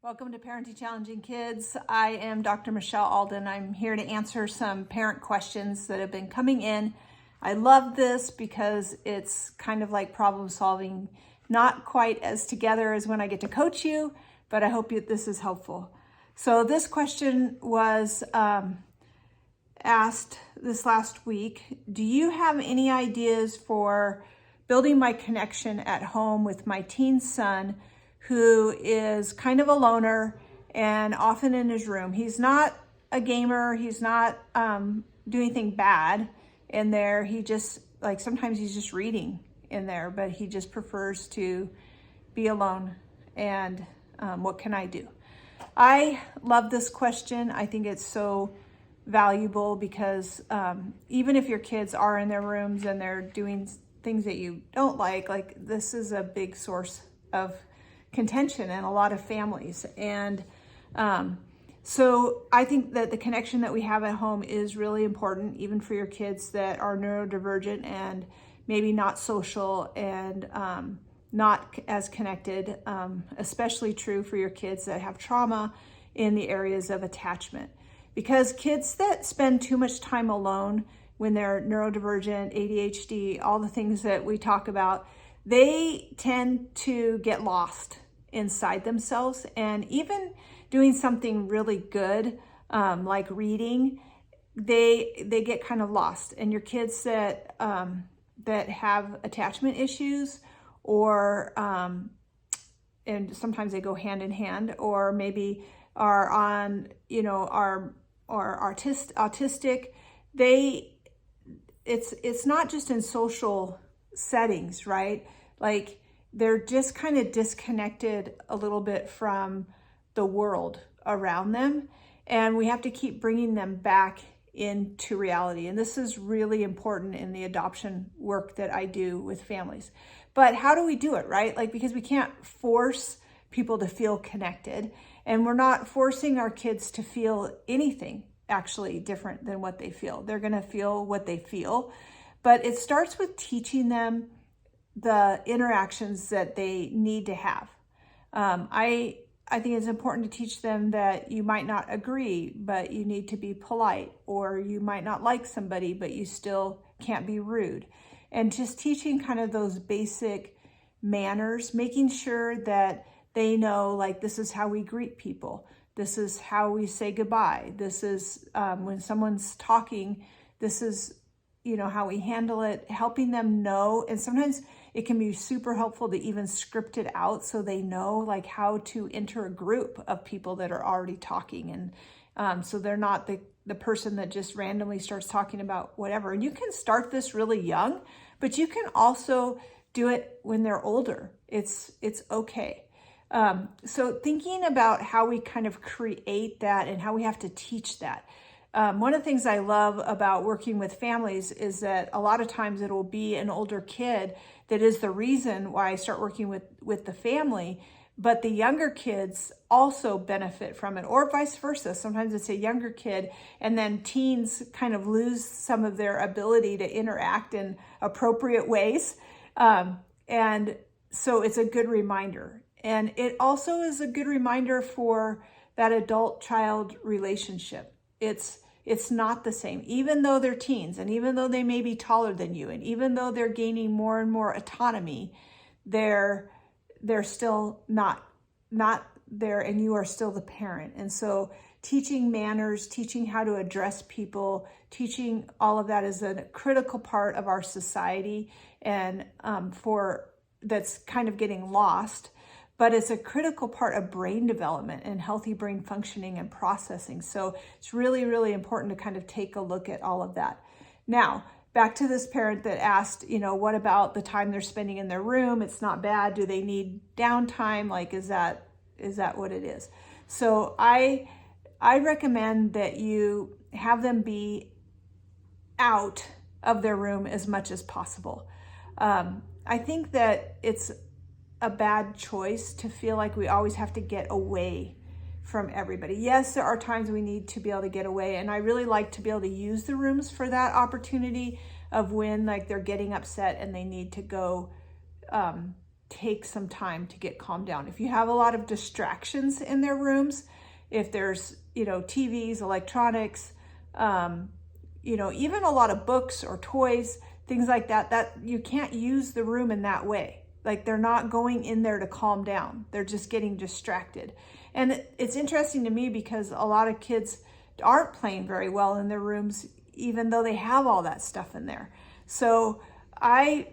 Welcome to Parenting Challenging Kids. I am Dr. Michelle Alden. I'm here to answer some parent questions that have been coming in. I love this because it's kind of like problem solving, not quite as together as when I get to coach you, but I hope this is helpful. So this question was asked this last week. Do you have any ideas for building my connection at home with my teen son, who is kind of a loner and often in his room? He's not a gamer. He's not doing anything bad in there. He just, sometimes he's just reading in there, but he just prefers to be alone. And what can I do? I love this question. I think it's so valuable because even if your kids are in their rooms and they're doing things that you don't like this is a big source of contention in a lot of families. And so I think that the connection that we have at home is really important, even for your kids that are neurodivergent and maybe not social and not as connected, especially true for your kids that have trauma in the areas of attachment. Because kids that spend too much time alone when they're neurodivergent, ADHD, all the things that we talk about, they tend to get lost inside themselves. And even doing something really good, like reading, they get kind of lost. And your kids that have attachment issues, or and sometimes they go hand in hand, or maybe are on, are autistic, it's not just in social settings, right? Like they're just kind of disconnected a little bit from the world around them. And we have to keep bringing them back into reality. And this is really important in the adoption work that I do with families. But how do we do it, right? Because we can't force people to feel connected, and we're not forcing our kids to feel anything actually different than what they feel. They're going to feel what they feel. But it starts with teaching them the interactions that they need to have. I think it's important to teach them that you might not agree, but you need to be polite, or you might not like somebody, but you still can't be rude. And just teaching kind of those basic manners, making sure that they know, this is how we greet people. This is how we say goodbye. This is when someone's talking, this is, how we handle it, helping them know. And sometimes it can be super helpful to even script it out so they know how to enter a group of people that are already talking. And so they're not the person that just randomly starts talking about whatever. And you can start this really young, but you can also do it when they're older. It's okay. So thinking about how we kind of create that and how we have to teach that. One of the things I love about working with families is that a lot of times it'll be an older kid that is the reason why I start working with the family, but the younger kids also benefit from it, or vice versa. Sometimes it's a younger kid, and then teens kind of lose some of their ability to interact in appropriate ways. And so it's a good reminder. And it also is a good reminder for that adult-child relationship. It's not the same. Even though they're teens, and even though they may be taller than you, and even though they're gaining more and more autonomy, they're still not there, and you are still the parent. And so teaching manners, teaching how to address people, teaching all of that is a critical part of our society, and that's kind of getting lost. But it's a critical part of brain development and healthy brain functioning and processing. So it's really, really important to kind of take a look at all of that. Now, back to this parent that asked, what about the time they're spending in their room? It's not bad. Do they need downtime? Is that what it is? So I recommend that you have them be out of their room as much as possible. I think that it's a bad choice to feel like we always have to get away from everybody. Yes, there are times we need to be able to get away, and I really like to be able to use the rooms for that opportunity of when they're getting upset and they need to go take some time to get calmed down. If you have a lot of distractions in their rooms, if there's, TVs, electronics, even a lot of books or toys, things like that, that you can't use the room in that way. Like they're not going in there to calm down. They're just getting distracted. And it's interesting to me because a lot of kids aren't playing very well in their rooms, even though they have all that stuff in there. So I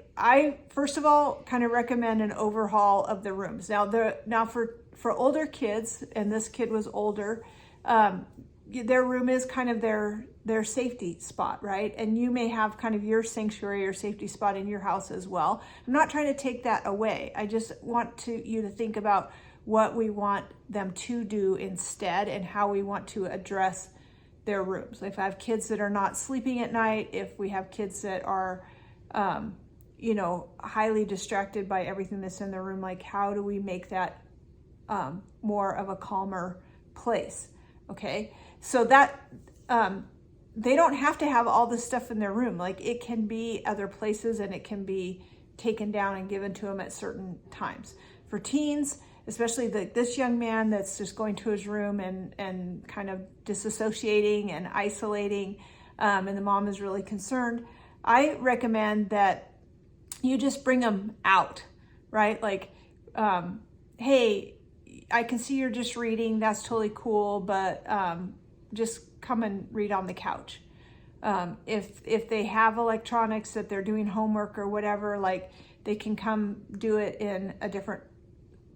first of all kind of recommend an overhaul of the rooms. Now for older kids, and this kid was older, their room is kind of their safety spot, right? And you may have kind of your sanctuary or safety spot in your house as well. I'm not trying to take that away. I just want you to think about what we want them to do instead and how we want to address their rooms. If I have kids that are not sleeping at night, if we have kids that are, highly distracted by everything that's in their room, like how do we make that more of a calmer place? Okay, so that they don't have to have all this stuff in their room. Like it can be other places and it can be taken down and given to them at certain times. For teens, especially this young man that's just going to his room and kind of disassociating and isolating, and the mom is really concerned, I recommend that you just bring them out, right? Like, hey, I can see you're just reading, that's totally cool, but just come and read on the couch. If they have electronics that they're doing homework or whatever, like they can come do it in a different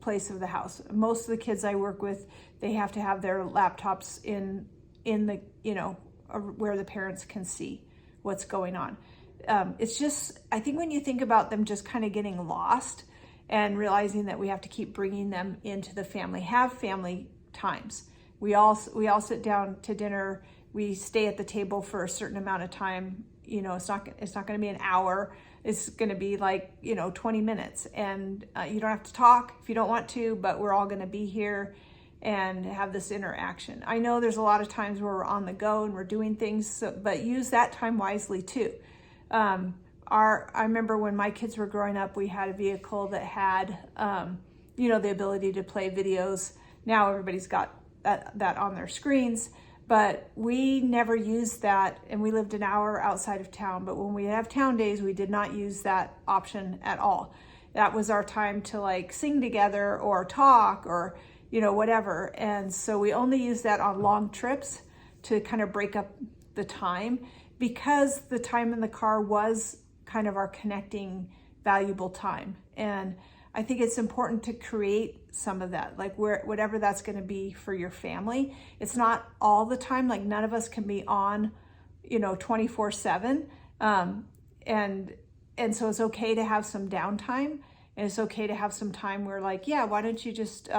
place of the house. Most of the kids I work with, they have to have their laptops in the, where the parents can see what's going on. It's just, I think when you think about them just kind of getting lost and realizing that we have to keep bringing them into the family, have family times. We all sit down to dinner. We stay at the table for a certain amount of time. It's not going to be an hour. It's going to be like, 20 minutes. And you don't have to talk if you don't want to, but we're all going to be here and have this interaction. I know there's a lot of times where we're on the go and we're doing things, but use that time wisely too. I remember when my kids were growing up, we had a vehicle that had, the ability to play videos. Now everybody's got that on their screens, but we never used that, and we lived an hour outside of town. But when we have town days, we did not use that option at all. That was our time to like sing together or talk or, whatever. And so we only use that on long trips to kind of break up the time, because the time in the car was kind of our connecting, valuable time. And I think it's important to create some of that, like whatever that's going to be for your family. It's not all the time, like none of us can be on, 24/7. And so it's okay to have some downtime, and it's okay to have some time where like, yeah, why don't you just,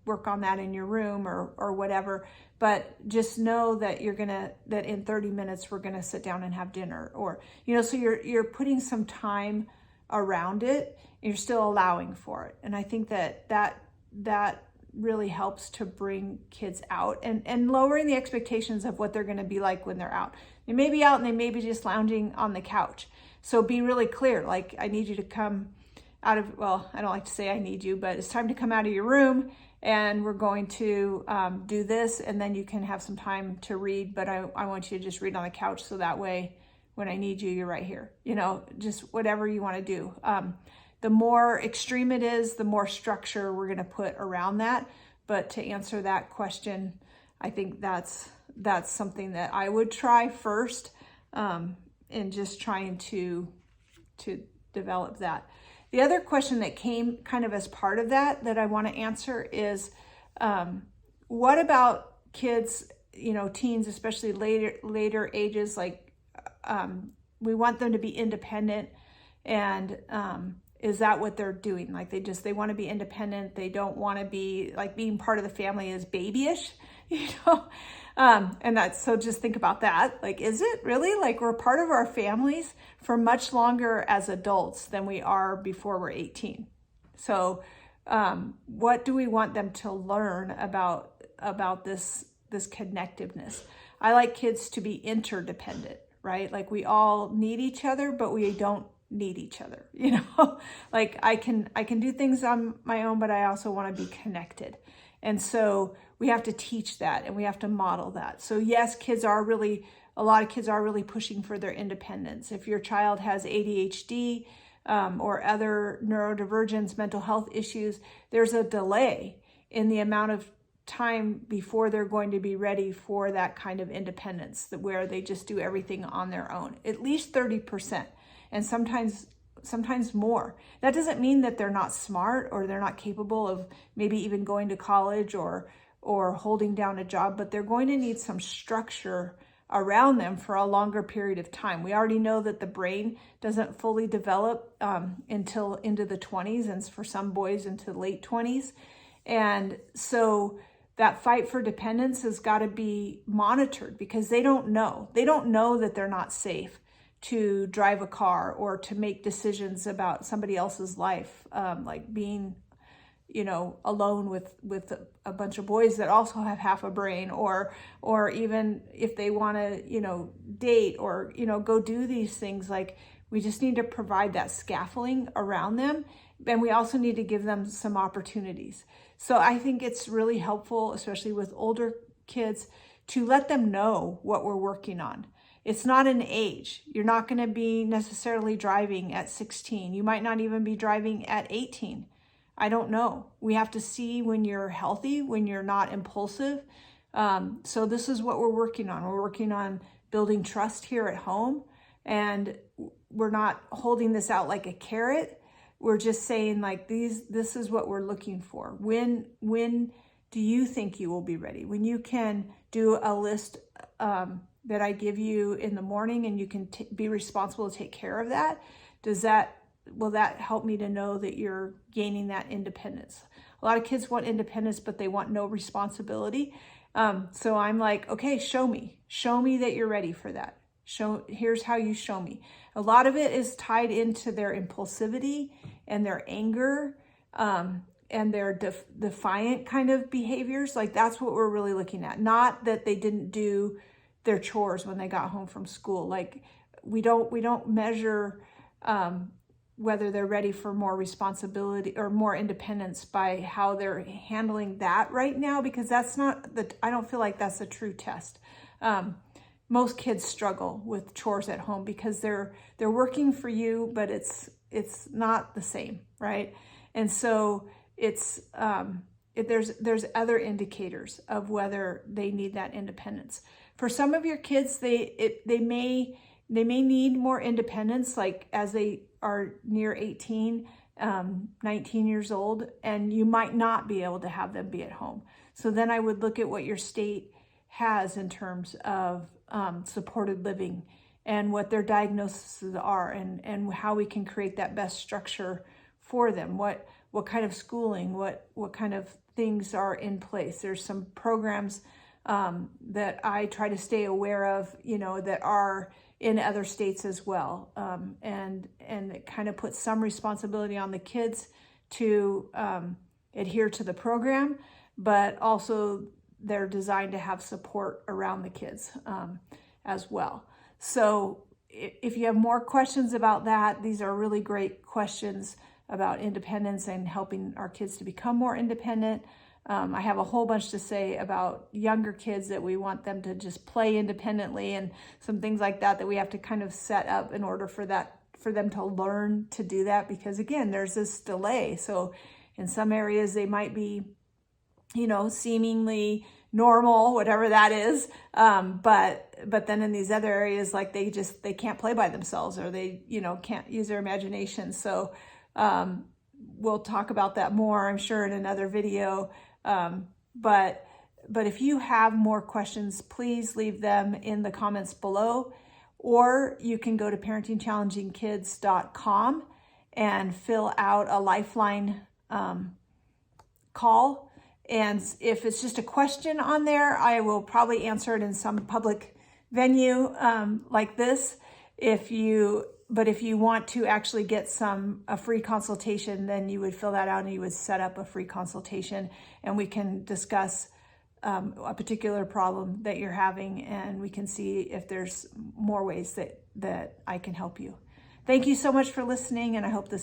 work on that in your room or whatever. But just know that that in 30 minutes, we're going to sit down and have dinner, or, so you're putting some time around it, and you're still allowing for it. And I think that really helps to bring kids out and lowering the expectations of what they're going to be like when they're out. They may be out and they may be just lounging on the couch. So be really clear, like, I need you to come out of, well, I don't like to say I need you, but it's time to come out of your room, and we're going to do this, and then you can have some time to read, but I want you to just read on the couch, so that way when I need you, you're right here. Just whatever you want to do. The more extreme it is, the more structure we're going to put around that. But to answer that question, I think that's something that I would try first, in just trying to develop that. The other question that came kind of as part of that I want to answer is, what about kids, teens, especially later ages, like, we want them to be independent, and is that what they're doing? Like they want to be independent. They don't want to be like, being part of the family is babyish, and that's, so just think about that. Like, is it really? Like, we're part of our families for much longer as adults than we are before we're 18. So what do we want them to learn about this connectiveness? I like kids to be interdependent, right? Like, we all need each other, but we don't need each other, like I can do things on my own, but I also want to be connected. And so we have to teach that and we have to model that. So yes, a lot of kids are really pushing for their independence. If your child has ADHD or other neurodivergence, mental health issues, there's a delay in the amount of time before they're going to be ready for that kind of independence, where they just do everything on their own, at least 30%, and sometimes more. That doesn't mean that they're not smart or they're not capable of maybe even going to college or holding down a job, but they're going to need some structure around them for a longer period of time. We already know that the brain doesn't fully develop until into the 20s, and for some boys into late 20s. And so that fight for dependence has got to be monitored, because they don't know that they're not safe to drive a car or to make decisions about somebody else's life, like being alone with a bunch of boys that also have half a brain, or even if they want to date or go do these things. Like, we just need to provide that scaffolding around them, and we also need to give them some opportunities. So I think it's really helpful, especially with older kids, to let them know what we're working on. It's not an age. You're not going to be necessarily driving at 16. You might not even be driving at 18. I don't know. We have to see when you're healthy, when you're not impulsive. So this is what we're working on. We're working on building trust here at home, and we're not holding this out like a carrot. We're just saying, like, this is what we're looking for. When do you think you will be ready? When you can do a list that I give you in the morning, and you can be responsible to take care of that, will that help me to know that you're gaining that independence? A lot of kids want independence, but they want no responsibility. So I'm like, okay, show me that you're ready for that. Here's how you show me. A lot of it is tied into their impulsivity and their anger, and their defiant kind of behaviors. Like, that's what we're really looking at. Not that they didn't do their chores when they got home from school. Like, we don't measure whether they're ready for more responsibility or more independence by how they're handling that right now, because I don't feel like that's a true test. Most kids struggle with chores at home because they're working for you, but it's not the same, right? And so there's other indicators of whether they need that independence. For some of your kids, they may need more independence, like as they are near 18, 19 years old, and you might not be able to have them be at home. So then I would look at what your state has in terms of supported living and what their diagnoses are, and how we can create that best structure for them. What kind of schooling, what kind of things are in place. There's some programs that I try to stay aware of, that are in other states as well. And it kind of puts some responsibility on the kids to adhere to the program, but also they're designed to have support around the kids as well. So if you have more questions about that, these are really great questions about independence and helping our kids to become more independent. I have a whole bunch to say about younger kids, that we want them to just play independently, and some things like that we have to kind of set up in order for them to learn to do that, because again, there's this delay. So in some areas they might be, seemingly normal, whatever that is. But then in these other areas, like they can't play by themselves, or they, can't use their imagination. So we'll talk about that more, I'm sure, in another video. But if you have more questions, please leave them in the comments below, or you can go to parentingchallengingkids.com and fill out a Lifeline call. And if it's just a question on there, I will probably answer it in some public venue like this. But if you want to actually get a free consultation, then you would fill that out and you would set up a free consultation, and we can discuss a particular problem that you're having, and we can see if there's more ways that I can help you. Thank you so much for listening, and I hope this